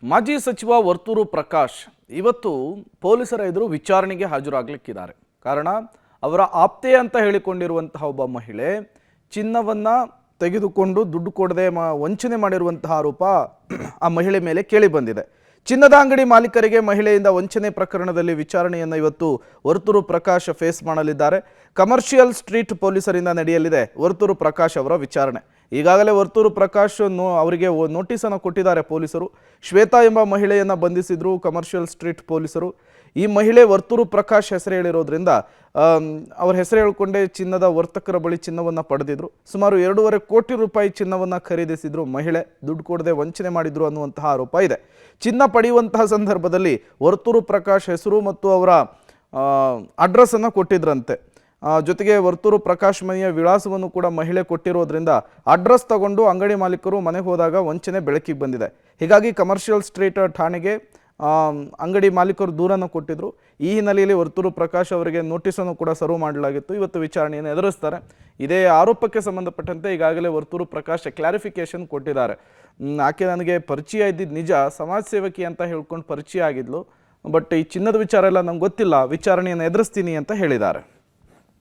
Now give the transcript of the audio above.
ಮಾಜಿ ಸಚಿವ ವರ್ತೂರು ಪ್ರಕಾಶ್ ಇವತ್ತು ಪೊಲೀಸರ ಎದುರು ವಿಚಾರಣೆಗೆ ಹಾಜರಾಗಲಿಕ್ಕಿದ್ದಾರೆ. ಕಾರಣ ಅವರ ಆಪ್ತೆ ಅಂತ ಹೇಳಿಕೊಂಡಿರುವಂತಹ ಒಬ್ಬ ಮಹಿಳೆ ಚಿನ್ನವನ್ನ ತೆಗೆದುಕೊಂಡು ದುಡ್ಡು ಕೊಡದೆ ವಂಚನೆ ಮಾಡಿರುವಂತಹ ಆರೋಪ ಆ ಮಹಿಳೆ ಮೇಲೆ ಕೇಳಿ ಬಂದಿದೆ. ಚಿನ್ನದ ಅಂಗಡಿ ಮಾಲೀಕರಿಗೆ ಮಹಿಳೆಯಿಂದ ವಂಚನೆ ಪ್ರಕರಣದಲ್ಲಿ ವಿಚಾರಣೆಯನ್ನು ಇವತ್ತು ವರ್ತೂರು ಪ್ರಕಾಶ್ ಫೇಸ್ ಮಾಡಲಿದ್ದಾರೆ. ಕಮರ್ಷಿಯಲ್ ಸ್ಟ್ರೀಟ್ ಪೊಲೀಸರಿಂದ ನಡೆಯಲಿದೆ ವರ್ತೂರು ಪ್ರಕಾಶ್ ಅವರ ವಿಚಾರಣೆ. ಈಗಾಗಲೇ ವರ್ತೂರು ಪ್ರಕಾಶ್ ಅವರಿಗೆ ನೋಟಿಸನ್ನು ಕೊಟ್ಟಿದ್ದಾರೆ ಪೊಲೀಸರು. ಶ್ವೇತಾ ಎಂಬ ಮಹಿಳೆಯನ್ನು ಬಂಧಿಸಿದ್ರು ಕಮರ್ಷಿಯಲ್ ಸ್ಟ್ರೀಟ್ ಪೊಲೀಸರು. ಈ ಮಹಿಳೆ ವರ್ತೂರು ಪ್ರಕಾಶ್ ಹೆಸರು ಹೇಳಿರೋದ್ರಿಂದ ಅವ್ರ ಹೆಸರು ಹೇಳ್ಕೊಂಡೇ ಚಿನ್ನದ ವರ್ತಕರ ಬಳಿ ಚಿನ್ನವನ್ನು ಪಡೆದಿದ್ರು. ಸುಮಾರು 2.5 ಕೋಟಿ ರೂಪಾಯಿ ಚಿನ್ನವನ್ನು ಖರೀದಿಸಿದ್ರು ಮಹಿಳೆ. ದುಡ್ಡು ಕೊಡದೆ ವಂಚನೆ ಮಾಡಿದ್ರು ಅನ್ನುವಂತಹ ಆರೋಪ ಇದೆ. ಚಿನ್ನ ಪಡೆಯುವಂತಹ ಸಂದರ್ಭದಲ್ಲಿ ವರ್ತೂರು ಪ್ರಕಾಶ್ ಹೆಸರು ಮತ್ತು ಅವರ ಅಡ್ರೆಸ್ಸನ್ನು ಕೊಟ್ಟಿದ್ರಂತೆ. ಜೊತೆಗೆ ವರ್ತೂರು ಪ್ರಕಾಶ್ ಮನೆಯ ವಿಳಾಸವನ್ನು ಕೂಡ ಮಹಿಳೆ ಕೊಟ್ಟಿರೋದ್ರಿಂದ ಅಡ್ರೆಸ್ ತಗೊಂಡು ಅಂಗಡಿ ಮಾಲೀಕರು ಮನೆಗೆ ಹೋದಾಗ ವಂಚನೆ ಬೆಳಕಿಗೆ ಬಂದಿದೆ. ಹೀಗಾಗಿ ಕಮರ್ಷಿಯಲ್ ಸ್ಟ್ರೀಟ್ ಠಾಣೆಗೆ ಅಂಗಡಿ ಮಾಲೀಕರು ದೂರನ್ನು ಕೊಟ್ಟಿದ್ರು. ಈ ಹಿನ್ನೆಲೆಯಲ್ಲಿ ವರ್ತೂರು ಪ್ರಕಾಶ್ ಅವರಿಗೆ ನೋಟಿಸನ್ನು ಕೂಡ ಸರ್ವ್ ಮಾಡಲಾಗಿತ್ತು. ಇವತ್ತು ವಿಚಾರಣೆಯನ್ನು ಎದುರಿಸ್ತಾರೆ. ಇದೇ ಆರೋಪಕ್ಕೆ ಸಂಬಂಧಪಟ್ಟಂತೆ ಈಗಾಗಲೇ ವರ್ತೂರು ಪ್ರಕಾಶ್ ಕ್ಲಾರಿಫಿಕೇಶನ್ ಕೊಟ್ಟಿದ್ದಾರೆ. ಆಕೆ ನನಗೆ ಪರಿಚಯ ಇದ್ದಿದ್ದು ನಿಜ, ಸಮಾಜ ಸೇವಕಿ ಅಂತ ಹೇಳ್ಕೊಂಡು ಪರಿಚಯ ಆಗಿದ್ಲು, ಬಟ್ ಈ ಚಿನ್ನದ ವಿಚಾರ ಎಲ್ಲ ನಂಗೆ ಗೊತ್ತಿಲ್ಲ, ವಿಚಾರಣೆಯನ್ನು ಎದುರಿಸ್ತೀನಿ ಅಂತ ಹೇಳಿದ್ದಾರೆ.